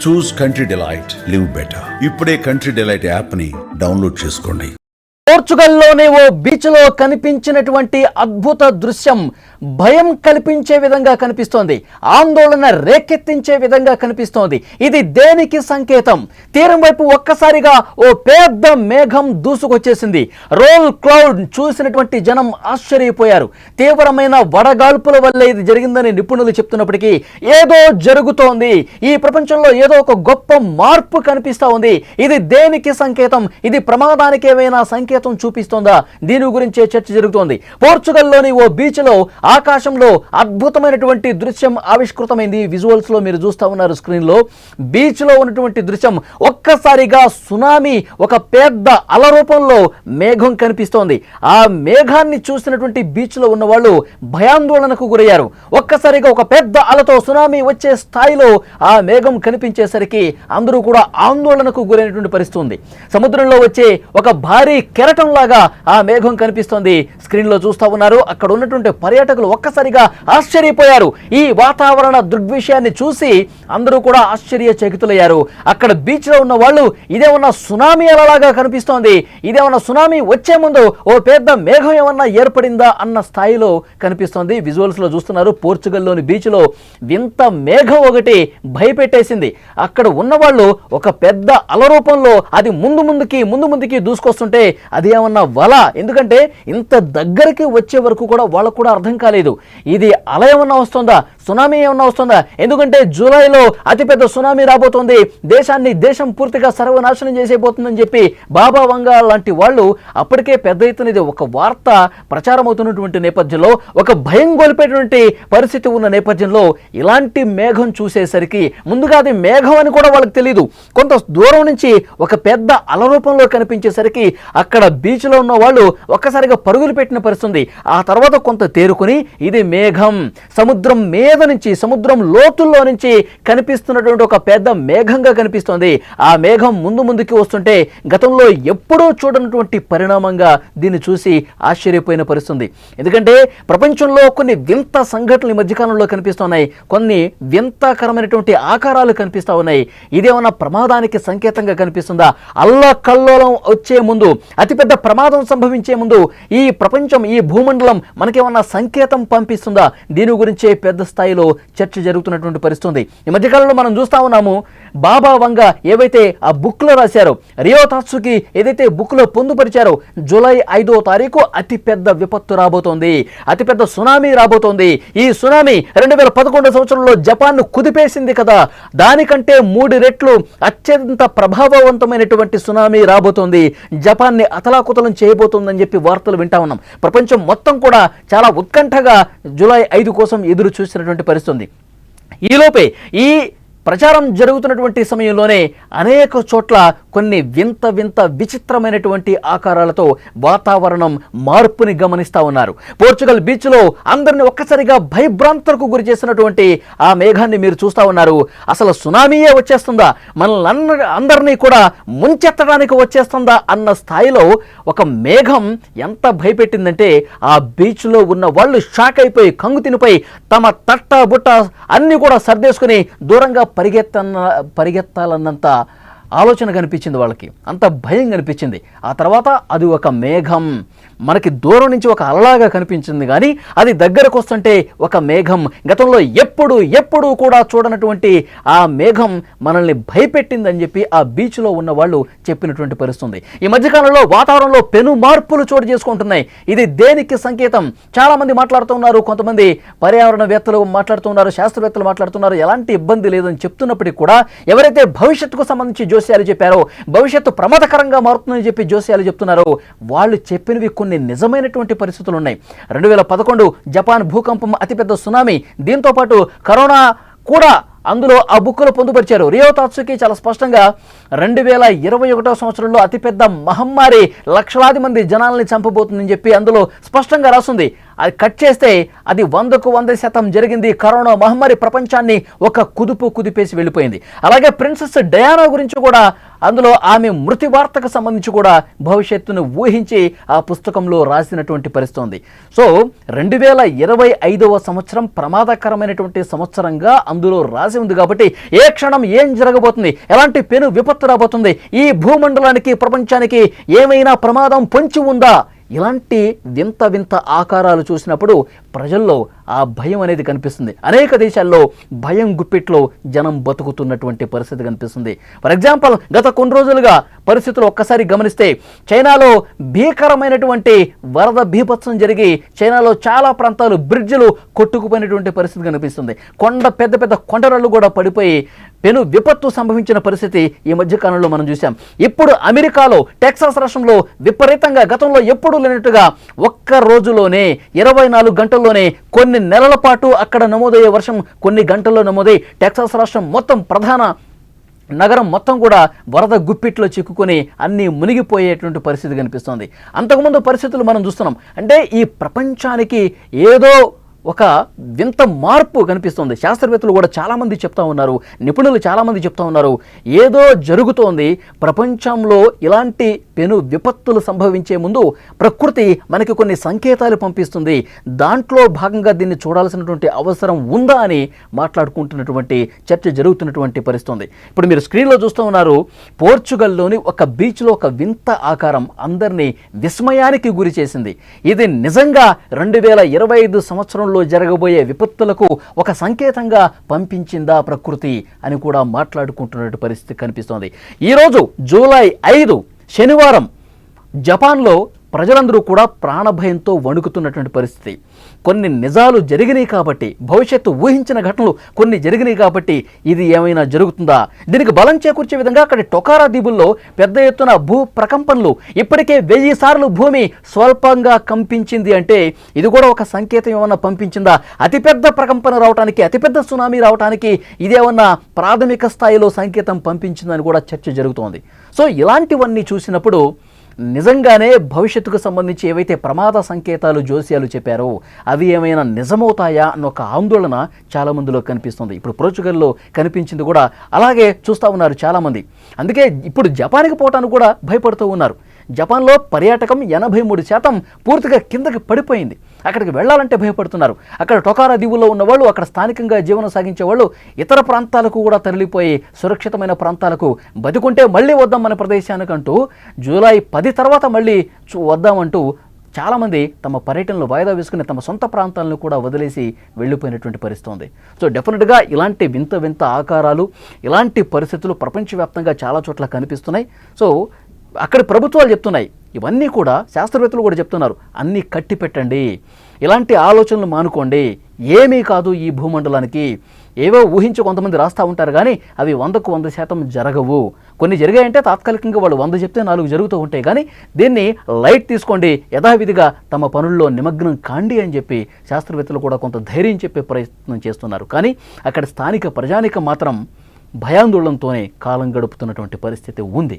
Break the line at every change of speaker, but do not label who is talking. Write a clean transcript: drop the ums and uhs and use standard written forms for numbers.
చూస్ country delight, live better. ఇప్పుడే country delight యాప్ని download చేసుకోండి.
పోర్చుగల్లోని ఓ బీచ్లో కనిపించినటువంటి అద్భుత దృశ్యం భయం కల్పించే విధంగా కనిపిస్తోంది, ఆందోళన రేకెత్తించే విధంగా కనిపిస్తోంది. ఇది దేనికి సంకేతం? తీరం వైపు ఒక్కసారిగా ఓ పెద్ద మేఘం దూసుకొచ్చేసింది. రోల్ క్లౌడ్ చూసినటువంటి జనం ఆశ్చర్యపోయారు. తీవ్రమైన వడగాల్పుల వల్లే ఇది జరిగిందని నిపుణులు చెప్తున్నప్పటికీ ఏదో జరుగుతోంది, ఈ ప్రపంచంలో ఏదో ఒక గొప్ప మార్పు కనిపిస్తూ ఉంది. ఇది దేనికి సంకేతం? ఇది ప్రమాదానికి ఏమైనా సంకేతం చూపిస్తోందా? దీని గురించే చర్చ జరుగుతోంది. పోర్చుగల్లోని ఓ బీచ్ లో ఆకాశంలో అద్భుతమైనటువంటి దృశ్యం ఆవిష్కృతమైంది. విజువల్స్ లో మీరు చూస్తా ఉన్నారు స్క్రీన్ లో. బీచ్ లో ఉన్నటువంటి దృశ్యం ఒక్కసారిగా సునామీ, ఒక పెద్ద అల రూపంలో మేఘం కనిపిస్తోంది. ఆ మేఘాన్ని చూసినటువంటి బీచ్ లో ఉన్న వాళ్ళు భయాందోళనకు గురయ్యారు. ఒక్కసారిగా ఒక పెద్ద అలతో సునామీ వచ్చే స్థాయిలో ఆ మేఘం కనిపించేసరికి అందరూ కూడా ఆందోళనకు గురైనటువంటి పరిస్థితి ఉంది. సముద్రంలో వచ్చే ఒక భారీ కెరటం లాగా ఆ మేఘం కనిపిస్తోంది. స్క్రీన్ లో చూస్తా ఉన్నారు. అక్కడ ఉన్నటువంటి పర్యాటకులు ఒక్కసారిగా ఆశ్చర్యపోయారు. ఈ వాతావరణ దృగ్విషయాన్ని చూసి అందరూ కూడా ఆశ్చర్యచకితులయ్యారు. అక్కడ బీచ్ లో ఉన్న వాళ్ళు ఇదేమన్నా సునామీ అలలాగా కనిపిస్తోంది, ఇదేమన్నా సునామీ వచ్చే ముందు ఓ పెద్ద మేఘం ఏమన్నా ఏర్పడిందా అన్న స్థాయిలో కనిపిస్తోంది. విజువల్స్ లో చూస్తున్నారు. పోర్చుగల్లోని బీచ్ లో వింత మేఘం ఒకటి భయపెట్టేసింది. అక్కడ ఉన్నవాళ్ళు ఒక పెద్ద అల రూపంలో అది ముందు ముందుకి దూసుకొస్తుంటే అది ఏమన్నా వల, ఎందుకంటే ఇంత దగ్గరికి వచ్చే వరకు కూడా వాళ్ళకు కూడా అర్థం కాలేదు ఇది అల ఏమన్నా వస్తుందా, సునామీ ఏమన్నా వస్తుందా. ఎందుకంటే జూలైలో అతిపెద్ద సునామీ రాబోతోంది, దేశం పూర్తిగా సర్వనాశనం చేసేపోతుందని చెప్పి బాబా వంగా లాంటి వాళ్ళు అప్పటికే పెద్ద ఎత్తున ఇది ఒక వార్త ప్రచారం అవుతున్నటువంటి నేపథ్యంలో, ఒక భయం గొలిపేటువంటి పరిస్థితి ఉన్న నేపథ్యంలో ఇలాంటి మేఘం చూసేసరికి ముందుగా అది మేఘం అని కూడా వాళ్ళకి తెలియదు. కొంత దూరం నుంచి ఒక పెద్ద అల రూపంలో కనిపించేసరికి అక్కడ బీచ్ లో ఉన్న వాళ్ళు ఒక్కసారిగా పరుగులు పెట్టిన పరిస్థితి. ఆ తర్వాత కొంత తేరుకుని ఇది మేఘం, సముద్రం మీద నుంచి, సముద్రం లోతుల్లో నుంచి కనిపిస్తున్నటువంటి ఒక పెద్ద మేఘంగా కనిపిస్తోంది. ఆ మేఘం ముందుకి వస్తుంటే గతంలో ఎప్పుడూ చూడనటువంటి పరిణామంగా దీన్ని చూసి ఆశ్చర్యపోయిన పరిస్థితి. ఎందుకంటే ప్రపంచంలో కొన్ని వింత సంఘటనలు ఈ మధ్యకాలంలో కనిపిస్తున్నాయి, కొన్ని వింతకరమైనటువంటి ఆకారాలు కనిపిస్తూ ఉన్నాయి. ఇదేమన్నా ప్రమాదానికి సంకేతంగా కనిపిస్తుందా? అల్లకల్లోలం వచ్చే ముందు, అతిపెద్ద ప్రమాదం సంభవించే ముందు ఈ ప్రపంచం, ఈ భూమండలం మనకేమన్నా సంకేతం పంపిస్తుందా? దీని గురించే పెద్ద స్థాయిలో చర్చ జరుగుతున్నటువంటి పరిస్థితి. ఈ మధ్యకాలంలో మనం చూస్తా ఉన్నాము, బాబా వంగా ఏవైతే ఆ బుక్ లో రాశారో, రియో తాత్సుకి ఏదైతే బుక్ లో పొందుపరిచారో, జూలై 5వ తారీఖు అతిపెద్ద విపత్తు రాబోతోంది, అతిపెద్ద సునామీ రాబోతోంది. ఈ సునామీ 2011 సంవత్సరంలో జపాన్ ను కుదిపేసింది కదా, దానికంటే 3 రెట్లు అత్యంత ప్రభావవంతమైనటువంటి సునామీ రాబోతోంది, జపాన్ ని అతలాకుతలం చేయబోతోందని చెప్పి వార్తలు వింటా ఉన్నాం. ప్రపంచం మొత్తం కూడా చాలా ఉత్కంఠగా జూలై 5 కోసం ఎదురు చూసినటువంటి పరిస్థితి. ఈలోపే ఈ ప్రచారం జరుగుతున్నటువంటి సమయంలోనే అనేక చోట్ల కొన్ని వింత విచిత్రమైనటువంటి ఆకారాలతో వాతావరణం మార్పుని గమనిస్తూ ఉన్నారు. పోర్చుగల్ బీచ్లో అందరిని ఒక్కసారిగా భయభ్రాంతులకు గురి చేసినటువంటి ఆ మేఘాన్ని మీరు చూస్తూ ఉన్నారు. అసలు సునామీయే వచ్చేస్తుందా, మనల్ని అందరినీ కూడా ముంచెత్తడానికి వచ్చేస్తుందా అన్న స్థాయిలో ఒక మేఘం ఎంత భయపెట్టిందంటే ఆ బీచ్లో ఉన్న వాళ్ళు షాక్ అయిపోయి, కంగు తినిపోయి తమ తట్ట బుట్ట అన్ని కూడా సర్దేసుకుని దూరంగా పరిగెత్తాలన్నంత ఆలోచన కనిపించింది వాళ్ళకి, అంత భయం కనిపించింది. ఆ తర్వాత అది ఒక మేఘం మనకి దూరం నుంచి ఒక అలలాగా కనిపించింది, కానీ అది దగ్గరకు వస్తుంటే ఒక మేఘం. గతంలో ఎప్పుడు కూడా చూడనటువంటి ఆ మేఘం మనల్ని భయపెట్టిందని చెప్పి ఆ బీచ్లో ఉన్న వాళ్ళు చెప్పినటువంటి పరిస్థితి. ఈ మధ్యకాలంలో వాతావరణంలో పెను మార్పులు చోటు చేసుకుంటున్నాయి. ఇది దేనికి సంకేతం? చాలామంది మాట్లాడుతున్నారు, కొంతమంది పర్యావరణవేత్తలు మాట్లాడుతున్నారు, శాస్త్రవేత్తలు మాట్లాడుతున్నారు, ఎలాంటి ఇబ్బంది లేదని చెప్తున్నప్పటికీ కూడా ఎవరైతే భవిష్యత్తుకు సంబంధించి జోస్యాలు చెప్పారో, భవిష్యత్తు ప్రమాదకరంగా మారుతుందని చెప్పి జోస్యాలు చెప్తున్నారో, వాళ్ళు చెప్పినవి కొన్ని నిజమైనటువంటి పరిస్థితులు ఉన్నాయి. 2011 జపాన్ భూకంపం, అతిపెద్ద సునామీ, దీంతో పాటు కరోనా కూడా అందులో ఆ బుక్లో పొందుపరిచారు. రియో తాత్సుకి చాలా స్పష్టంగా 2021 సంవత్సరంలో అతిపెద్ద మహమ్మారి లక్షలాది మంది జనాల్ని చంపబోతుందని చెప్పి అందులో స్పష్టంగా రాస్తుంది. అది కట్ చేస్తే అది 100% జరిగింది. కరోనా మహమ్మారి ప్రపంచాన్ని ఒక కుదిపేసి వెళ్ళిపోయింది. అలాగే ప్రిన్సెస్ డయానా గురించి కూడా అందులో ఆమె మృతి వార్తకు సంబంధించి కూడా భవిష్యత్తును ఊహించి ఆ పుస్తకంలో రాసినటువంటి పరిస్థితి ఉంది. సో 2025 సంవత్సరం ప్రమాదకరమైనటువంటి సంవత్సరంగా అందులో రాసి రాసి ఉంది కాబట్టి ఏ క్షణం ఏం జరగబోతుంది, ఎలాంటి పెను విపత్తు రాబోతుంది, ఈ భూమండలానికి ప్రపంచానికి ఏమైనా ప్రమాదం పొంచి ఉందా, ఇలాంటి వింత వింత ఆకారాలు చూసినప్పుడు ప్రజల్లో ఆ భయం అనేది కనిపిస్తుంది. అనేక దేశాల్లో భయం గుప్పిట్లో జనం బతుకుతున్నటువంటి పరిస్థితి కనిపిస్తుంది. ఫర్ ఎగ్జాంపుల్, గత కొన్ని రోజులుగా పరిస్థితులు ఒక్కసారి గమనిస్తే చైనాలో భీకరమైనటువంటి వరద బీభత్సం జరిగి చైనాలో చాలా ప్రాంతాలు బ్రిడ్జిలు కొట్టుకుపోయినటువంటి పరిస్థితి కనిపిస్తుంది. పెద్ద పెద్ద కొండరాళ్ళు కూడా పడిపోయి పెను విపత్తు సంభవించిన పరిస్థితి ఈ మధ్యకాలంలో మనం చూసాం. ఇప్పుడు అమెరికాలో టెక్సాస్ రాష్ట్రంలో విపరీతంగా గతంలో ఎప్పుడూ లేనట్టుగా ఒక్క రోజులోనే 24 గంటల్లోనే కొన్ని నెలల పాటు అక్కడ నమోదయ్యే వర్షం కొన్ని గంటల్లో నమోదై టెక్సాస్ రాష్ట్రం మొత్తం ప్రధాన నగరం మొత్తం కూడా వరద గుప్పిట్లో చిక్కుకొని అన్నీ మునిగిపోయేటువంటి పరిస్థితి కనిపిస్తోంది. అంతకుముందు పరిస్థితులు మనం చూస్తున్నాం. అంటే ఈ ప్రపంచానికి ఏదో ఒక వింత మార్పు కనిపిస్తుంది. శాస్త్రవేత్తలు కూడా చాలామంది చెప్తా ఉన్నారు, నిపుణులు చాలామంది చెప్తా ఉన్నారు, ఏదో జరుగుతోంది ప్రపంచంలో. ఇలాంటి పెను విపత్తులు సంభవించే ముందు ప్రకృతి మనకి కొన్ని సంకేతాలు పంపిస్తుంది, దాంట్లో భాగంగా దీన్ని చూడాల్సినటువంటి అవసరం ఉందా అని మాట్లాడుకుంటున్నటువంటి చర్చ జరుగుతున్నటువంటి పరిస్థితి. ఇప్పుడు మీరు స్క్రీన్లో చూస్తూ ఉన్నారు, పోర్చుగల్లోని ఒక బీచ్లో ఒక వింత ఆకారం అందరినీ విస్మయానికి గురి చేసింది. ఇది నిజంగా 2025 సంవత్సరంలో జరగబోయే విపత్తులకు ఒక సంకేతంగా పంపించిందా ప్రకృతి అని కూడా మాట్లాడుకుంటున్నటువంటి పరిస్థితి కనిపిస్తోంది. ఈరోజు జూలై 5 శనివారం జపాన్లో ప్రజలందరూ కూడా ప్రాణభయంతో వణుకుతున్నటువంటి పరిస్థితి. కొన్ని నిజాలు జరిగినాయి కాబట్టి, భవిష్యత్తు ఊహించిన ఘటనలు కొన్ని జరిగినాయి కాబట్టి ఇది ఏమైనా జరుగుతుందా, దీనికి బలం చేకూర్చే విధంగా అక్కడి టొకారా దీవుల్లో పెద్ద ఎత్తున భూ ప్రకంపనలు, ఇప్పటికే 1000 సార్లు భూమి స్వల్పంగా కంపించింది అంటే ఇది కూడా ఒక సంకేతం ఏమన్నా పంపించిందా, అతిపెద్ద ప్రకంపన రావడానికి, అతిపెద్ద సునామీ రావడానికి ఇదేమన్నా ప్రాథమిక స్థాయిలో సంకేతం పంపించిందని కూడా చర్చ జరుగుతోంది. సో ఇలాంటివన్నీ చూసినప్పుడు నిజంగానే భవిష్యత్తుకు సంబంధించి ఏవైతే ప్రమాద సంకేతాలు జోస్యాలు చెప్పారో అవి ఏమైనా నిజమవుతాయా అన్న ఒక ఆందోళన చాలా మందిలో కనిపిస్తుంది. ఇప్పుడు పోర్చుగల్లో కనిపించింది కూడా అలాగే చూస్తూ ఉన్నారు చాలామంది. అందుకే ఇప్పుడు జపాన్కి పోవటానికి కూడా భయపడుతూ ఉన్నారు. జపాన్లో పర్యాటకం 83% పూర్తిగా కిందకి పడిపోయింది. అక్కడికి వెళ్ళాలంటే భయపడుతున్నారు. అక్కడ టొకారా దీవుల్లో ఉన్నవాళ్ళు, అక్కడ స్థానికంగా జీవనం సాగించే వాళ్ళు ఇతర ప్రాంతాలకు కూడా తరలిపోయి సురక్షితమైన ప్రాంతాలకు బతికుంటే మళ్ళీ వద్దాం మన ప్రదేశానికంటూ జూలై 10 తర్వాత మళ్ళీ వద్దామంటూ చాలామంది తమ పర్యటనలు వాయిదా వేసుకుని తమ సొంత ప్రాంతాలను కూడా వదిలేసి వెళ్ళిపోయినటువంటి పరిస్థితి ఉంది. సో డెఫినెట్గా ఇలాంటి వింత వింత ఆకారాలు, ఇలాంటి పరిస్థితులు ప్రపంచవ్యాప్తంగా చాలా చోట్ల కనిపిస్తున్నాయి. సో అక్కడ ప్రభుత్వాలు చెప్తున్నాయి, ఇవన్నీ కూడా శాస్త్రవేత్తలు కూడా చెప్తున్నారు, అన్నీ కట్టి పెట్టండి, ఇలాంటి ఆలోచనలు మానుకోండి, ఏమీ కాదు ఈ భూమండలానికి. ఏవో ఊహించి కొంతమంది రాస్తూ ఉంటారు కానీ అవి 100కు 100% జరగవు. కొన్ని జరిగాయంటే తాత్కాలికంగా వాళ్ళు 100 చెప్తే 4 జరుగుతూ ఉంటాయి. కానీ దీన్ని లైట్ తీసుకోండి, యథావిధిగా తమ పనుల్లో నిమగ్నం కాండి అని చెప్పి శాస్త్రవేత్తలు కూడా కొంత ధైర్యం చెప్పే ప్రయత్నం చేస్తున్నారు. కానీ అక్కడ స్థానిక ప్రజానికం మాత్రం భయాందోళనతోనే కాలం గడుపుతున్నటువంటి పరిస్థితి ఉంది.